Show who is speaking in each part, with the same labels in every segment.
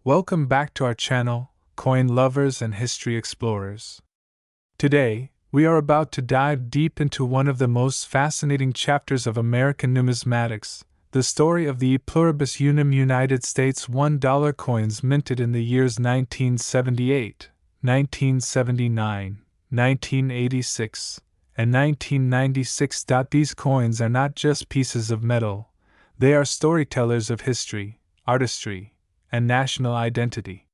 Speaker 1: Welcome back to our channel, coin lovers and history explorers. Today, we are about to dive deep into one of the most fascinating chapters of American numismatics, the story of the E pluribus unum United States $1 coins minted in the years 1978, 1979, 1986, and 1996. These coins are not just pieces of metal, they are storytellers of history, artistry, and national identity.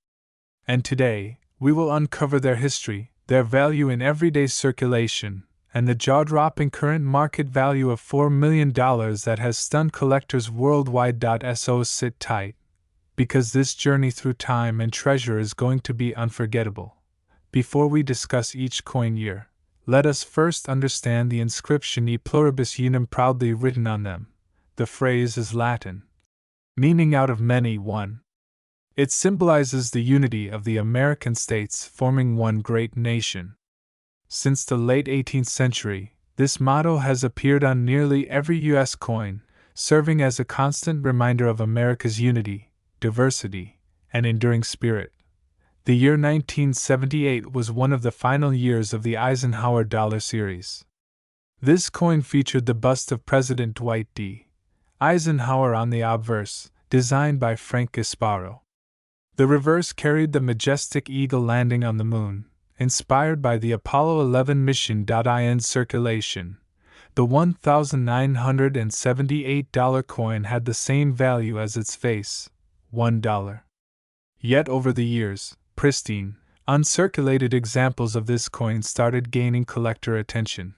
Speaker 1: And today, we will uncover their history, their value in everyday circulation, and the jaw-dropping current market value of $4 million that has stunned collectors worldwide. So sit tight, because this journey through time and treasure is going to be unforgettable. Before we discuss each coin year, let us first understand the inscription E pluribus unum proudly written on them. The phrase is Latin, meaning out of many, one. It symbolizes the unity of the American states forming one great nation. Since the late 18th century, this motto has appeared on nearly every U.S. coin, serving as a constant reminder of America's unity, diversity, and enduring spirit. The year 1978 was one of the final years of the Eisenhower dollar series. This coin featured the bust of President Dwight D. Eisenhower on the obverse, designed by Frank Gasparo. The reverse carried the majestic eagle landing on the moon, inspired by the Apollo 11 mission. In circulation, the $1,978 coin had the same value as its face, $1. Yet over the years, pristine, uncirculated examples of this coin started gaining collector attention.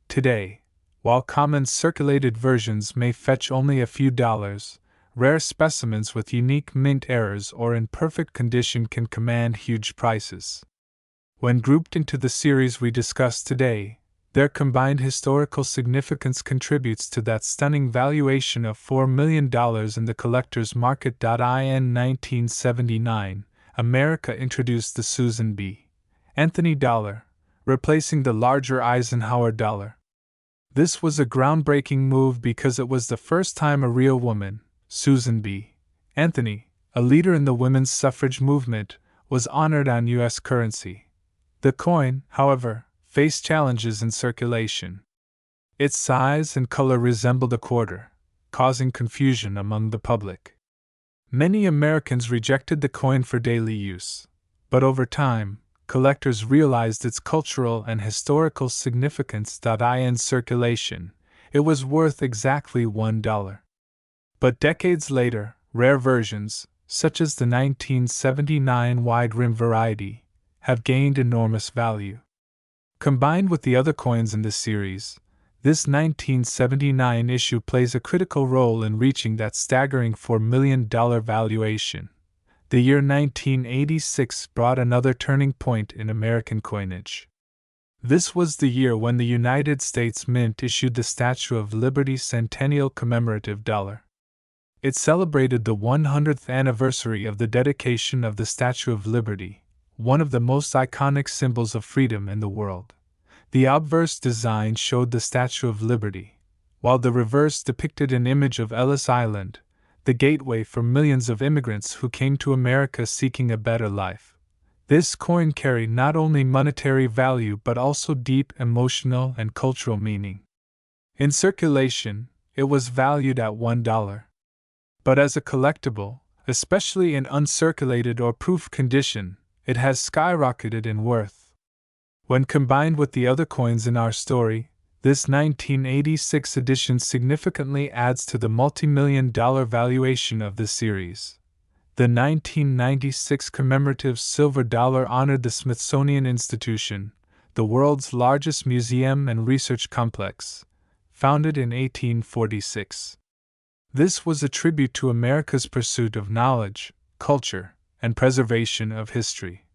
Speaker 1: Today, while common circulated versions may fetch only a few dollars, rare specimens with unique mint errors or in perfect condition can command huge prices. When grouped into the series we discussed today, their combined historical significance contributes to that stunning valuation of $4 million in the collector's market. In 1979, America introduced the Susan B. Anthony dollar, replacing the larger Eisenhower dollar. This was a groundbreaking move because it was the first time a real woman, Susan B. Anthony, a leader in the women's suffrage movement, was honored on U.S. currency. The coin, however, faced challenges in circulation. Its size and color resembled a quarter, causing confusion among the public. Many Americans rejected the coin for daily use, but over time, collectors realized its cultural and historical significance. In circulation, it was worth exactly $1. But decades later, rare versions, such as the 1979 wide rim variety, have gained enormous value. Combined with the other coins in this series, this 1979 issue plays a critical role in reaching that staggering $4 million valuation. The year 1986 brought another turning point in American coinage. This was the year when the United States Mint issued the Statue of Liberty Centennial Commemorative Dollar. It celebrated the 100th anniversary of the dedication of the Statue of Liberty, one of the most iconic symbols of freedom in the world. The obverse design showed the Statue of Liberty, while the reverse depicted an image of Ellis Island, the gateway for millions of immigrants who came to America seeking a better life. This coin carried not only monetary value but also deep emotional and cultural meaning. In circulation, it was valued at $1. But as a collectible, especially in uncirculated or proof condition, it has skyrocketed in worth. When combined with the other coins in our story, this 1986 edition significantly adds to the multi-million-dollar valuation of the series. The 1996 commemorative silver dollar honored the Smithsonian Institution, the world's largest museum and research complex, founded in 1846. This was a tribute to America's pursuit of knowledge, culture, and preservation of history.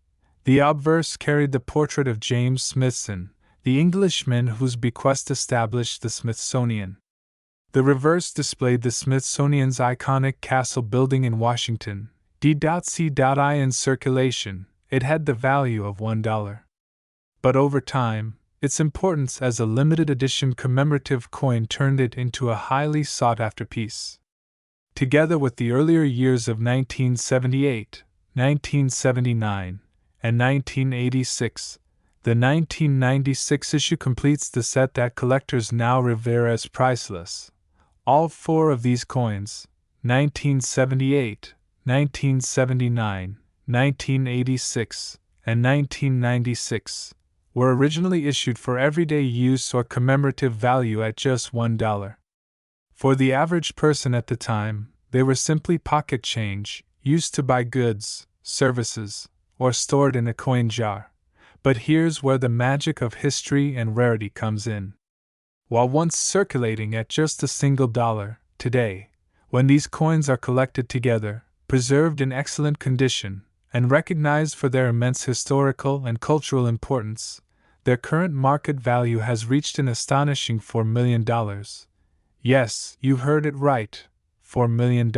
Speaker 1: The obverse carried the portrait of James Smithson, the Englishman whose bequest established the Smithsonian. The reverse displayed the Smithsonian's iconic castle building in Washington, D.C. In circulation, it had the value of $1. But over time, its importance as a limited edition commemorative coin turned it into a highly sought-after piece. Together with the earlier years of 1978, 1979, and 1986. The 1996 issue completes the set that collectors now revere as priceless. All four of these coins, 1978, 1979, 1986, and 1996, were originally issued for everyday use or commemorative value at just $1. For the average person at the time, they were simply pocket change, used to buy goods, services, or stored in a coin jar. But here's where the magic of history and rarity comes in. While once circulating at just a single dollar, today, when these coins are collected together, preserved in excellent condition, and recognized for their immense historical and cultural importance, their current market value has reached an astonishing $4 million. Yes, you heard it right, $4 million.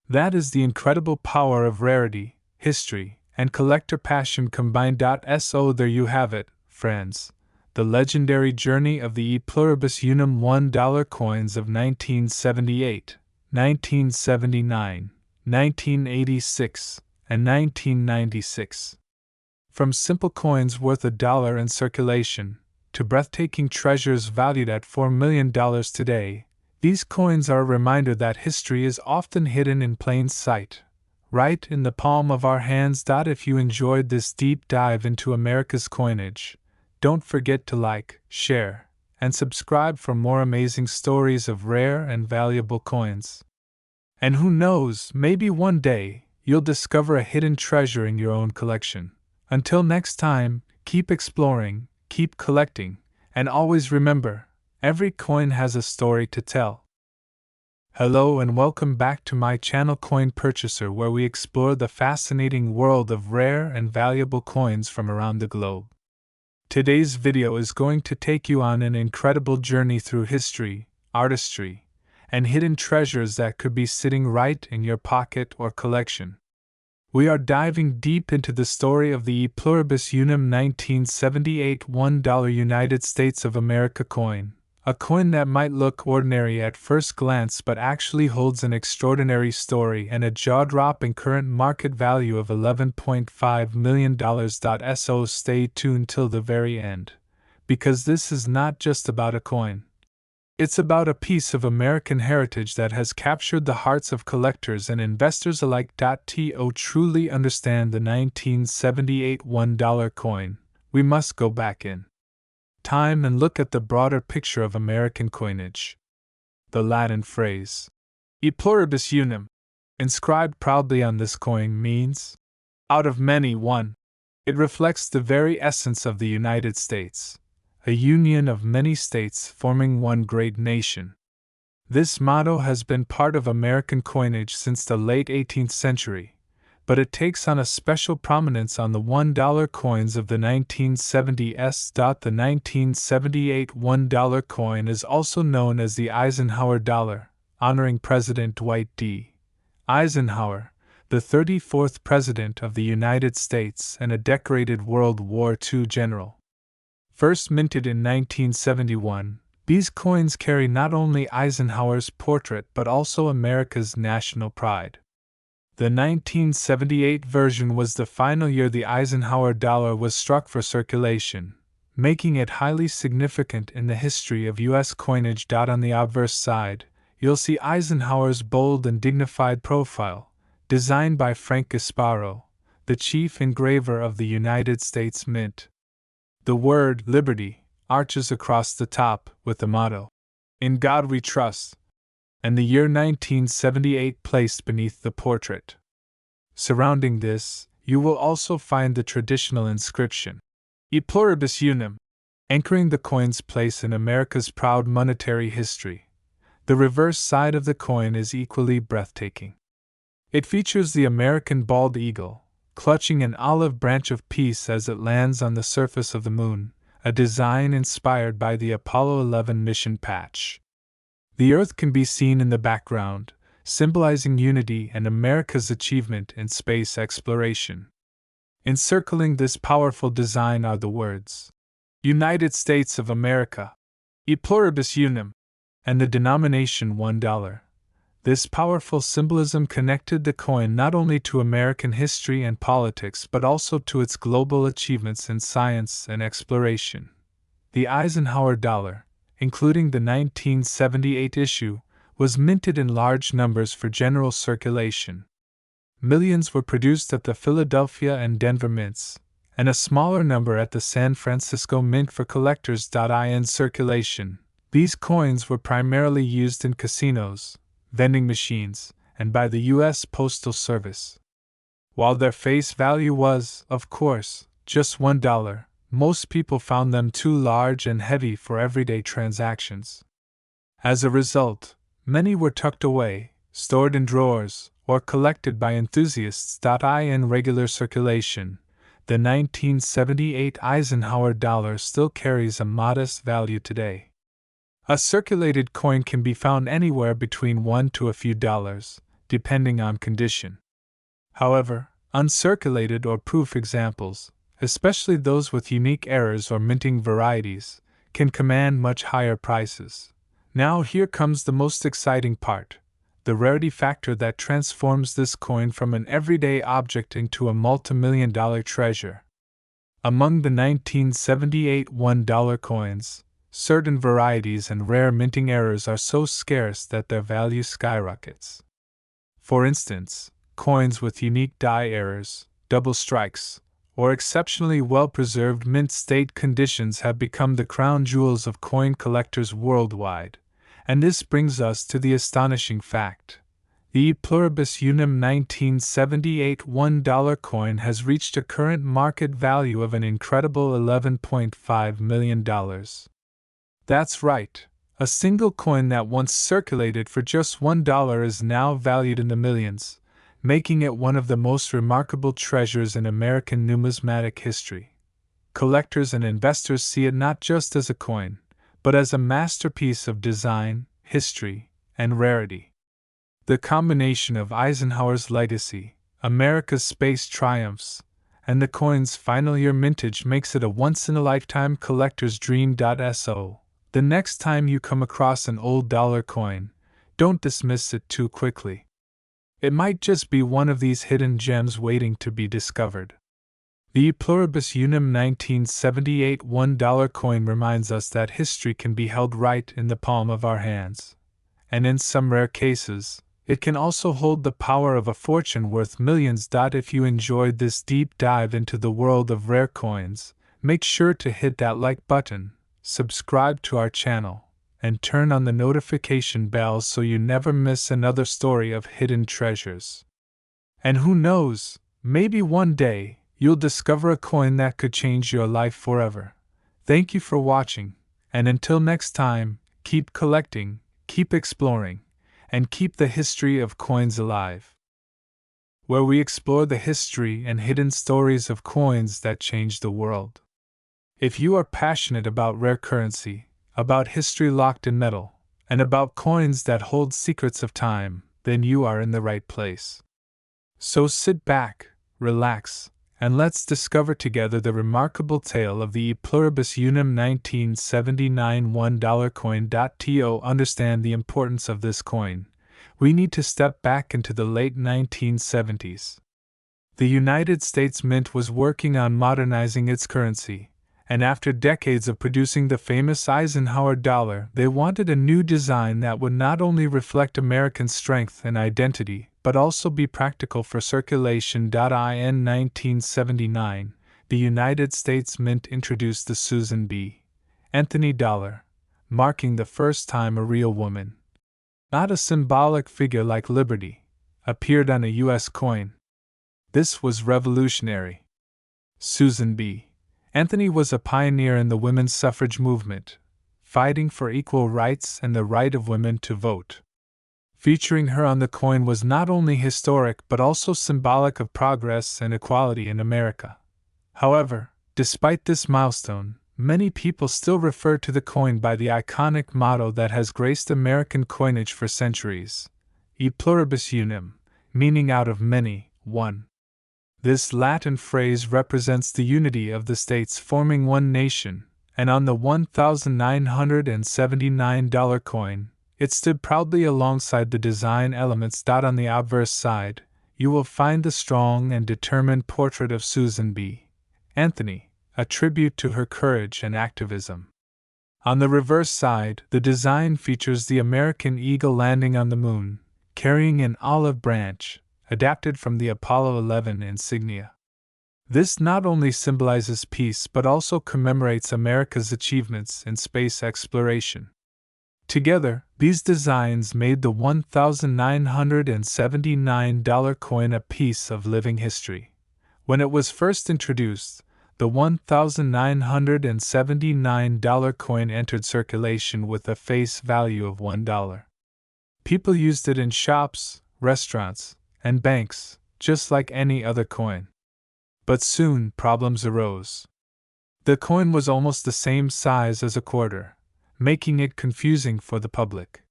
Speaker 1: That is the incredible power of rarity, history, and collector passion combined. So there you have it, friends, the legendary journey of the E pluribus unum $1 coins of 1978, 1979, 1986, and 1996. From simple coins worth $1 in circulation, to breathtaking treasures valued at $4 million today, these coins are a reminder that history is often hidden in plain sight, right in the palm of our hands. If you enjoyed this deep dive into America's coinage, don't forget to like, share, and subscribe for more amazing stories of rare and valuable coins. And who knows, maybe one day, you'll discover a hidden treasure in your own collection. Until next time, keep exploring, keep collecting, and always remember, every coin has a story to tell. Hello and welcome back to my channel Coin Purchaser, where we explore the fascinating world of rare and valuable coins from around the globe. Today's video is going to take you on an incredible journey through history, artistry, and hidden treasures that could be sitting right in your pocket or collection. We are diving deep into the story of the E pluribus unum 1978 $1 United States of America coin, a coin that might look ordinary at first glance but actually holds an extraordinary story and a jaw-dropping current market value of $11.5 million. So stay tuned till the very end, because this is not just about a coin. It's about a piece of American heritage that has captured the hearts of collectors and investors alike. To truly understand the 1978 $1 coin, we must go back in time and look at the broader picture of American coinage. The Latin phrase, E pluribus unum, inscribed proudly on this coin means, out of many one. It reflects the very essence of the United States, a union of many states forming one great nation. This motto has been part of American coinage since the late 18th century, but it takes on a special prominence on the $1 coins of the 1970s. The 1978 $1 coin is also known as the Eisenhower dollar, honoring President Dwight D. Eisenhower, the 34th President of the United States and a decorated World War II general. First minted in 1971, these coins carry not only Eisenhower's portrait but also America's national pride. The 1978 version was the final year the Eisenhower dollar was struck for circulation, making it highly significant in the history of U.S. coinage. On the obverse side, you'll see Eisenhower's bold and dignified profile, designed by Frank Gasparo, the chief engraver of the United States Mint. The word Liberty arches across the top with the motto, In God We Trust, and the year 1978 placed beneath the portrait. Surrounding this, you will also find the traditional inscription, E pluribus unum, anchoring the coin's place in America's proud monetary history. The reverse side of the coin is equally breathtaking. It features the American bald eagle, clutching an olive branch of peace as it lands on the surface of the moon, a design inspired by the Apollo 11 mission patch. The Earth can be seen in the background, symbolizing unity and America's achievement in space exploration. Encircling this powerful design are the words, United States of America, E pluribus unum, and the denomination $1. This powerful symbolism connected the coin not only to American history and politics but also to its global achievements in science and exploration. The Eisenhower dollar, including the 1978 issue, was minted in large numbers for general circulation. Millions were produced at the Philadelphia and Denver mints, and a smaller number at the San Francisco Mint for collectors. In circulation, these coins were primarily used in casinos, vending machines, and by the U.S. Postal Service. While their face value was, of course, just $1, most people found them too large and heavy for everyday transactions. As a result, many were tucked away, stored in drawers, or collected by enthusiasts. In regular circulation, the 1978 Eisenhower dollar still carries a modest value today. A circulated coin can be found anywhere between $1 to a few dollars, depending on condition. However, uncirculated or proof examples, especially those with unique errors or minting varieties, can command much higher prices. Now here comes the most exciting part, the rarity factor that transforms this coin from an everyday object into a multimillion-dollar treasure. Among the 1978 $1 coins, certain varieties and rare minting errors are so scarce that their value skyrockets. For instance, coins with unique die errors, double strikes, or exceptionally well-preserved mint state conditions have become the crown jewels of coin collectors worldwide. And this brings us to the astonishing fact. The E Pluribus Unum 1978 $1 coin has reached a current market value of an incredible $11.5 million. That's right, a single coin that once circulated for just $1 is now valued in the millions, making it one of the most remarkable treasures in American numismatic history. Collectors and investors see it not just as a coin, but as a masterpiece of design, history, and rarity. The combination of Eisenhower's legacy, America's space triumphs, and the coin's final year mintage makes it a once-in-a-lifetime collector's dream. So, the next time you come across an old dollar coin, don't dismiss it too quickly. It might just be one of these hidden gems waiting to be discovered. The E Pluribus Unum 1978 $1 coin reminds us that history can be held right in the palm of our hands. And in some rare cases, it can also hold the power of a fortune worth millions. If you enjoyed this deep dive into the world of rare coins, make sure to hit that like button, subscribe to our channel, and turn on the notification bell so you never miss another story of hidden treasures. And who knows, maybe one day, you'll discover a coin that could change your life forever. Thank you for watching, and until next time, keep collecting, keep exploring, and keep the history of coins alive. Where we explore the history and hidden stories of coins that change the world. If you are passionate about rare currency, about history locked in metal, and about coins that hold secrets of time, then you are in the right place. So sit back, relax, and let's discover together the remarkable tale of the E Pluribus Unum 1979 $1 coin. To understand the importance of this coin, we need to step back into the late 1970s. The United States Mint was working on modernizing its currency, and after decades of producing the famous Eisenhower dollar, they wanted a new design that would not only reflect American strength and identity, but also be practical for circulation. In 1979, the United States Mint introduced the Susan B. Anthony dollar, marking the first time a real woman, not a symbolic figure like Liberty, appeared on a U.S. coin. This was revolutionary. Susan B. Anthony was a pioneer in the women's suffrage movement, fighting for equal rights and the right of women to vote. Featuring her on the coin was not only historic but also symbolic of progress and equality in America. However, despite this milestone, many people still refer to the coin by the iconic motto that has graced American coinage for centuries: E Pluribus Unum, meaning out of many, one. This Latin phrase represents the unity of the states forming one nation, and on the $1,979 coin, It stood proudly alongside the design elements. On the obverse side, you will find the strong and determined portrait of Susan B. Anthony, a tribute to her courage and activism. On the reverse side, the design features the American eagle landing on the moon, carrying an olive branch, adapted from the Apollo 11 insignia. This not only symbolizes peace but also commemorates America's achievements in space exploration. Together, these designs made the $1,979 coin a piece of living history. When it was first introduced, the $1,979 coin entered circulation with a face value of $1. People used it in shops, restaurants, and banks, just like any other coin. But soon problems arose. The coin was almost the same size as a quarter, making it confusing for the public.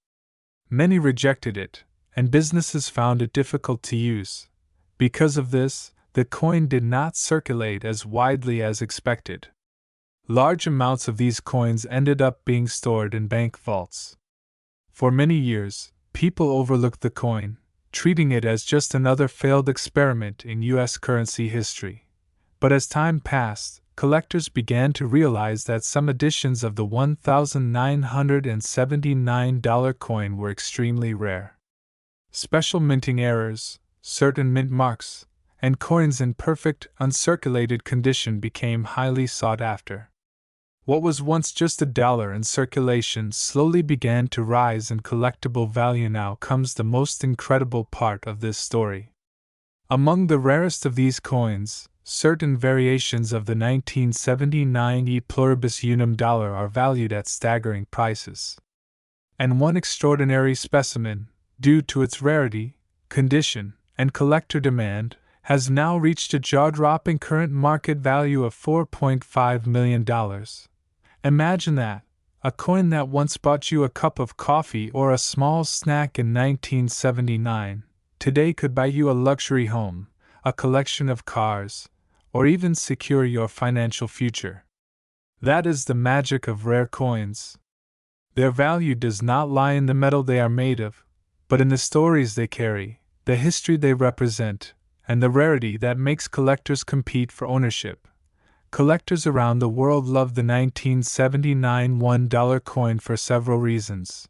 Speaker 1: Many rejected it, and businesses found it difficult to use. Because of this, the coin did not circulate as widely as expected. Large amounts of these coins ended up being stored in bank vaults. For many years, people overlooked the coin, treating it as just another failed experiment in U.S. currency history. But as time passed, collectors began to realize that some editions of the $1,979 coin were extremely rare. Special minting errors, certain mint marks, and coins in perfect, uncirculated condition became highly sought after. What was once just $1 in circulation slowly began to rise in collectible value. Now comes the most incredible part of this story. Among the rarest of these coins, certain variations of the 1979 E pluribus unum dollar are valued at staggering prices. And one extraordinary specimen, due to its rarity, condition, and collector demand, has now reached a jaw-dropping current market value of $4.5 million. Imagine that! A coin that once bought you a cup of coffee or a small snack in 1979, today could buy you a luxury home, a collection of cars, or even secure your financial future. That is the magic of rare coins. Their value does not lie in the metal they are made of, but in the stories they carry, the history they represent, and the rarity that makes collectors compete for ownership. Collectors around the world love the 1979 $1 coin for several reasons.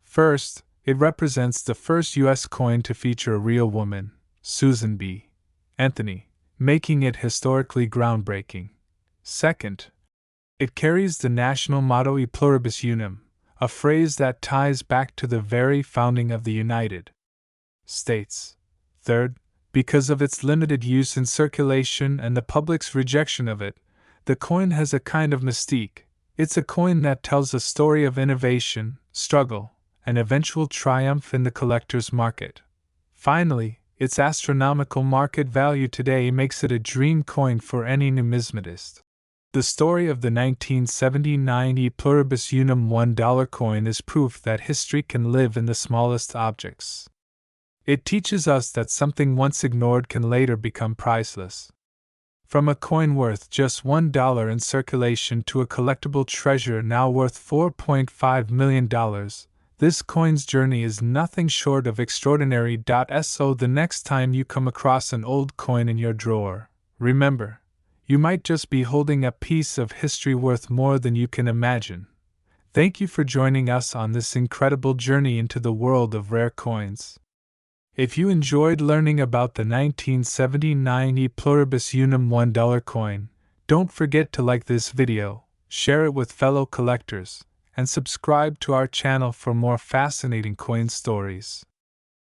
Speaker 1: First, it represents the first U.S. coin to feature a real woman, Susan B. Anthony, making it historically groundbreaking. Second, it carries the national motto E pluribus unum, a phrase that ties back to the very founding of the United States. Third, because of its limited use in circulation and the public's rejection of it, the coin has a kind of mystique. It's a coin that tells a story of innovation, struggle, and eventual triumph in the collector's market. Finally, its astronomical market value today makes it a dream coin for any numismatist. The story of the 1979 E pluribus unum $1 coin is proof that history can live in the smallest objects. It teaches us that something once ignored can later become priceless. From a coin worth just $1 in circulation to a collectible treasure now worth $4.5 million, this coin's journey is nothing short of extraordinary. So the next time you come across an old coin in your drawer, remember, you might just be holding a piece of history worth more than you can imagine. Thank you for joining us on this incredible journey into the world of rare coins. If you enjoyed learning about the 1979 E pluribus unum $1 coin, don't forget to like this video, share it with fellow collectors, and subscribe to our channel for more fascinating coin stories.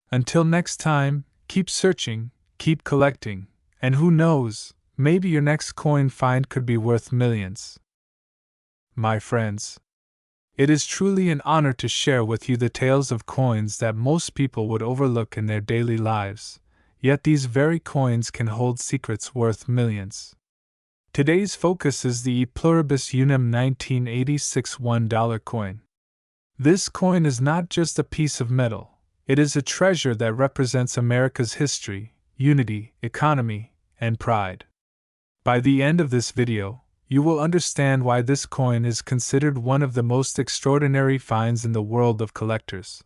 Speaker 1: Until next time, keep searching, keep collecting, and who knows, maybe your next coin find could be worth millions. My friends, it is truly an honor to share with you the tales of coins that most people would overlook in their daily lives, yet these very coins can hold secrets worth millions. Today's focus is the E pluribus unum 1986 $1 coin. This coin is not just a piece of metal, it is a treasure that represents America's history, unity, economy, and pride. By the end of this video, you will understand why this coin is considered one of the most extraordinary finds in the world of collectors.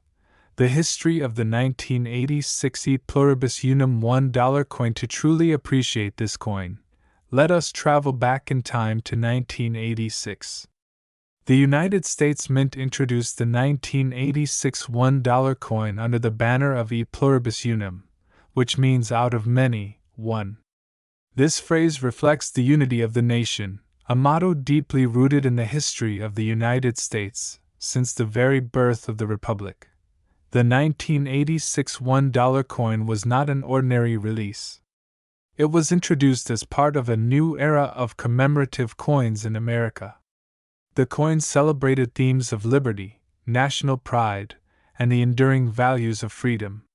Speaker 1: The history of the 1986 E Pluribus Unum $1 coin. To truly appreciate this coin, let us travel back in time to 1986. The United States Mint introduced the 1986 $1 coin under the banner of E Pluribus Unum, which means out of many, one. This phrase reflects the unity of the nation, a motto deeply rooted in the history of the United States since the very birth of the Republic. The 1986 $1 coin was not an ordinary release. It was introduced as part of a new era of commemorative coins in America. The coin celebrated themes of liberty, national pride, and the enduring values of freedom.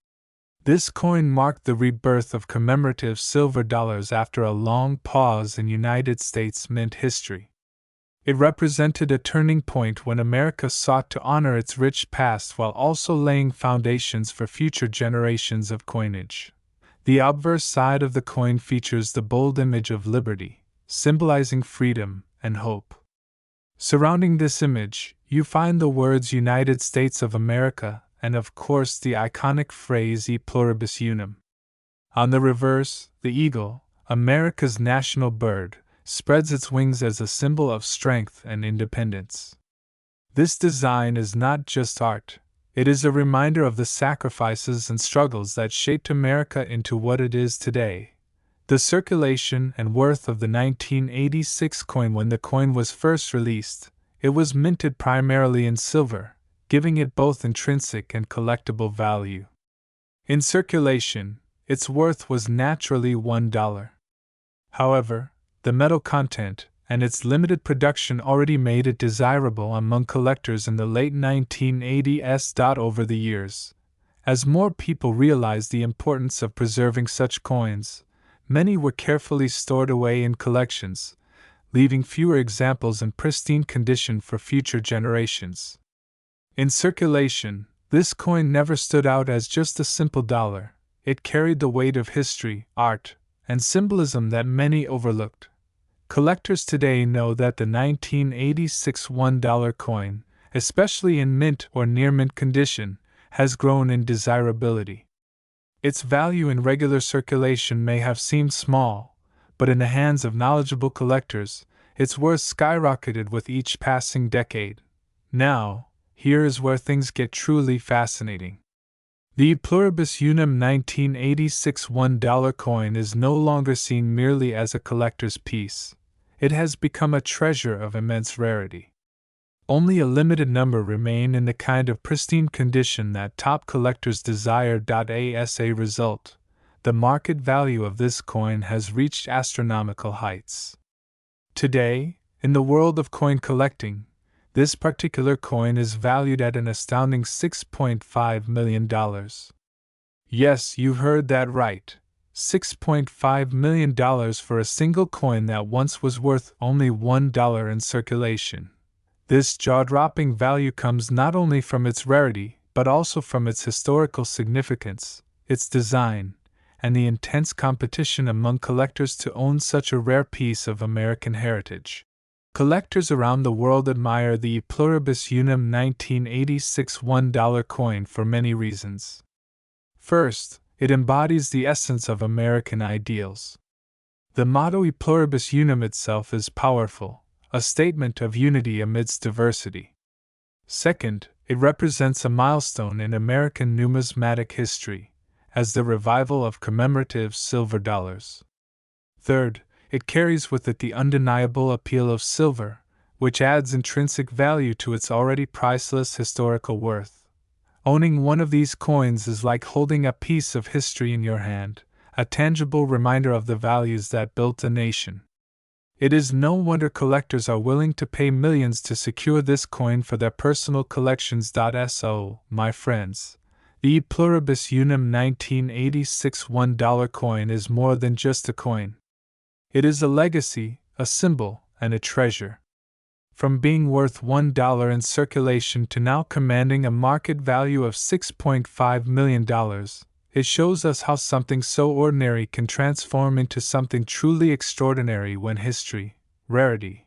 Speaker 1: This coin marked the rebirth of commemorative silver dollars after a long pause in United States mint history. It represented a turning point when America sought to honor its rich past while also laying foundations for future generations of coinage. The obverse side of the coin features the bold image of liberty, symbolizing freedom and hope. Surrounding this image, you find the words United States of America and, of course, the iconic phrase E Pluribus Unum. On the reverse, the eagle, America's national bird, spreads its wings as a symbol of strength and independence. This design is not just art, it is a reminder of the sacrifices and struggles that shaped America into what it is today. The circulation and worth of the 1986 coin. When the coin was first released, it was minted primarily in silver, giving it both intrinsic and collectible value. In circulation, its worth was naturally $1. However, the metal content and its limited production already made it desirable among collectors in the late 1980s. Over the years, as more people realized the importance of preserving such coins, many were carefully stored away in collections, leaving fewer examples in pristine condition for future generations. In circulation, this coin never stood out as just a simple dollar. It carried the weight of history, art, and symbolism that many overlooked. Collectors today know that the 1986 $1 coin, especially in mint or near mint condition, has grown in desirability. Its value in regular circulation may have seemed small, but in the hands of knowledgeable collectors, its worth skyrocketed with each passing decade. Now, here is where things get truly fascinating. The Pluribus Unum 1986 $1 coin is no longer seen merely as a collector's piece. It has become a treasure of immense rarity. Only a limited number remain in the kind of pristine condition that top collectors desire. As a result, the market value of this coin has reached astronomical heights. Today, in the world of coin collecting, this particular coin is valued at an astounding $6.5 million. Yes, you heard that right. $6.5 million for a single coin that once was worth only $1 in circulation. This jaw-dropping value comes not only from its rarity, but also from its historical significance, its design, and the intense competition among collectors to own such a rare piece of American heritage. Collectors around the world admire the Pluribus Unum 1986 $1 coin for many reasons. First, it embodies the essence of American ideals. The motto E Pluribus Unum itself is powerful, a statement of unity amidst diversity. Second, it represents a milestone in American numismatic history, as the revival of commemorative silver dollars. Third, it carries with it the undeniable appeal of silver, which adds intrinsic value to its already priceless historical worth. Owning one of these coins is like holding a piece of history in your hand, a tangible reminder of the values that built a nation. It is no wonder collectors are willing to pay millions to secure this coin for their personal collections. So, my friends, the Pluribus Unum 1986 $1 coin is more than just a coin. It is a legacy, a symbol, and a treasure. From being worth $1 in circulation to now commanding a market value of $6.5 million, it shows us how something so ordinary can transform into something truly extraordinary when history, rarity,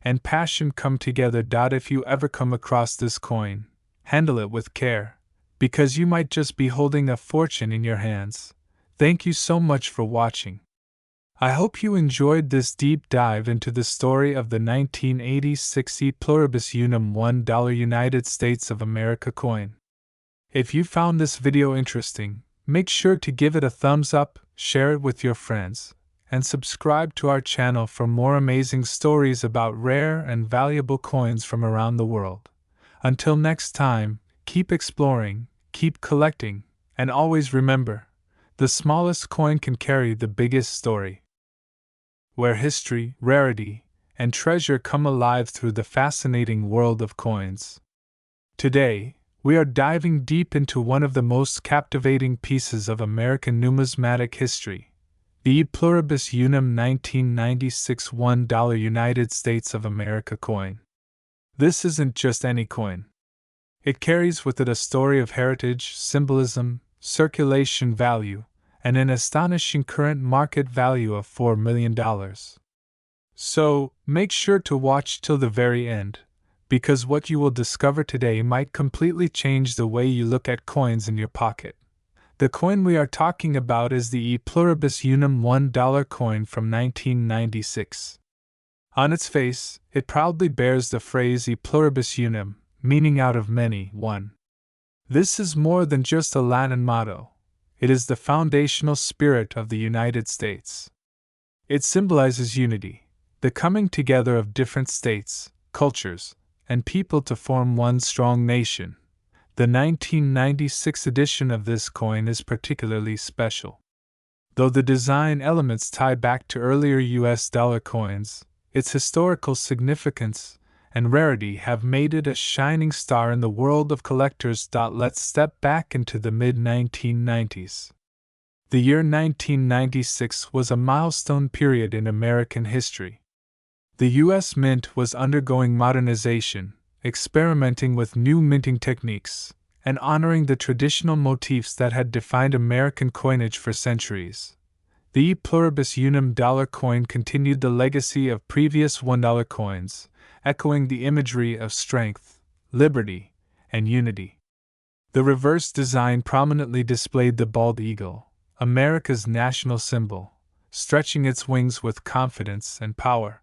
Speaker 1: and passion come together. If you ever come across this coin, handle it with care, because you might just be holding a fortune in your hands. Thank you so much for watching. I hope you enjoyed this deep dive into the story of the 1986 E Pluribus Unum $1 United States of America coin. If you found this video interesting, make sure to give it a thumbs up, share it with your friends, and subscribe to our channel for more amazing stories about rare and valuable coins from around the world. Until next time, keep exploring, keep collecting, and always remember, the smallest coin can carry the biggest story. Where history, rarity, and treasure come alive through the fascinating world of coins. Today, we are diving deep into one of the most captivating pieces of American numismatic history, the E Pluribus Unum 1996 $1 United States of America coin. This isn't just any coin. It carries with it a story of heritage, symbolism, circulation value, and an astonishing current market value of $4 million. So, make sure to watch till the very end, because what you will discover today might completely change the way you look at coins in your pocket. The coin we are talking about is the E Pluribus Unum $1 coin from 1996. On its face, it proudly bears the phrase E Pluribus Unum, meaning out of many, one. This is more than just a Latin motto. It is the foundational spirit of the United States. It symbolizes unity, the coming together of different states, cultures, and people to form one strong nation. The 1996 edition of this coin is particularly special. Though the design elements tie back to earlier US dollar coins, its historical significance and rarity have made it a shining star in the world of collectors. Let's step back into the mid-1990s. The year 1996 was a milestone period in American history. The U.S. Mint was undergoing modernization, experimenting with new minting techniques, and honoring the traditional motifs that had defined American coinage for centuries. The E Pluribus Unum dollar coin continued the legacy of previous $1 coins, echoing the imagery of strength, liberty, and unity. The reverse design prominently displayed the bald eagle, America's national symbol, stretching its wings with confidence and power.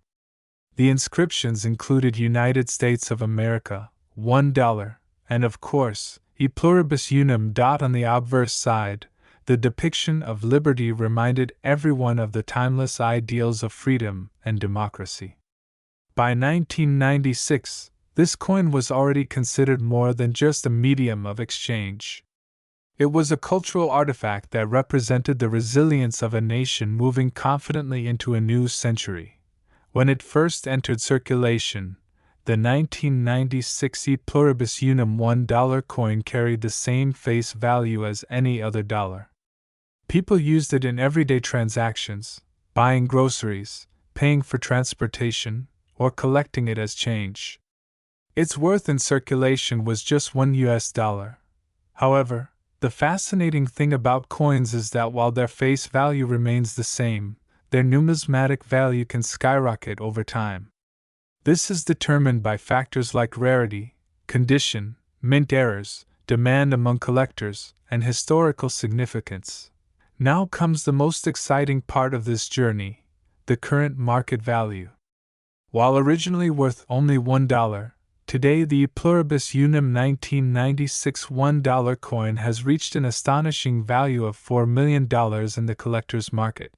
Speaker 1: The inscriptions included United States of America, $1, and of course, E Pluribus Unum. On the obverse side, the depiction of liberty reminded everyone of the timeless ideals of freedom and democracy. By 1996, this coin was already considered more than just a medium of exchange. It was a cultural artifact that represented the resilience of a nation moving confidently into a new century. When it first entered circulation, the 1996 E Pluribus Unum $1 coin carried the same face value as any other dollar. People used it in everyday transactions, buying groceries, paying for transportation, or collecting it as change. Its worth in circulation was just $1. However, the fascinating thing about coins is that while their face value remains the same, their numismatic value can skyrocket over time. This is determined by factors like rarity, condition, mint errors, demand among collectors, and historical significance. Now comes the most exciting part of this journey, the current market value. While originally worth only $1, today the E Pluribus Unum 1996 $1 coin has reached an astonishing value of $4 million in the collector's market.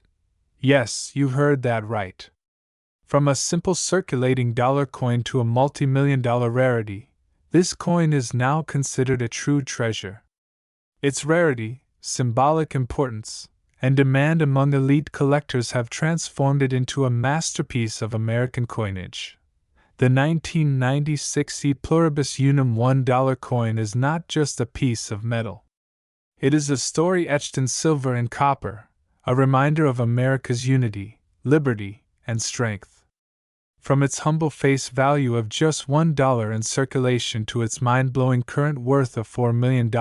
Speaker 1: Yes, you heard that right. From a simple circulating dollar coin to a multi-million-dollar rarity, this coin is now considered a true treasure. Its rarity, symbolic importance, and demand among elite collectors have transformed it into a masterpiece of American coinage. The 1996 E Pluribus Unum $1 coin is not just a piece of metal. It is a story etched in silver and copper, a reminder of America's unity, liberty, and strength. From its humble face value of just $1 in circulation to its mind-blowing current worth of $4 million,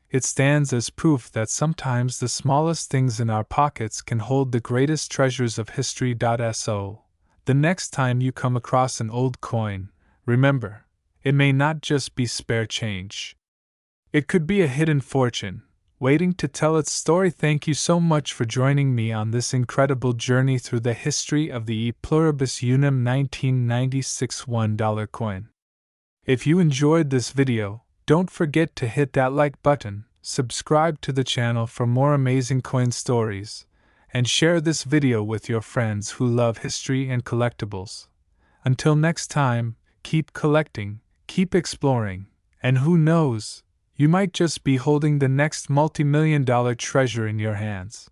Speaker 1: it stands as proof that sometimes the smallest things in our pockets can hold the greatest treasures of history. So, The next time you come across an old coin, remember, it may not just be spare change. It could be a hidden fortune, waiting to tell its story. Thank you so much for joining me on this incredible journey through the history of the E Pluribus Unum 1996 $1 coin. If you enjoyed this video, don't forget to hit that like button, subscribe to the channel for more amazing coin stories, and share this video with your friends who love history and collectibles. Until next time, keep collecting, keep exploring, and who knows, you might just be holding the next multi-million-dollar treasure in your hands.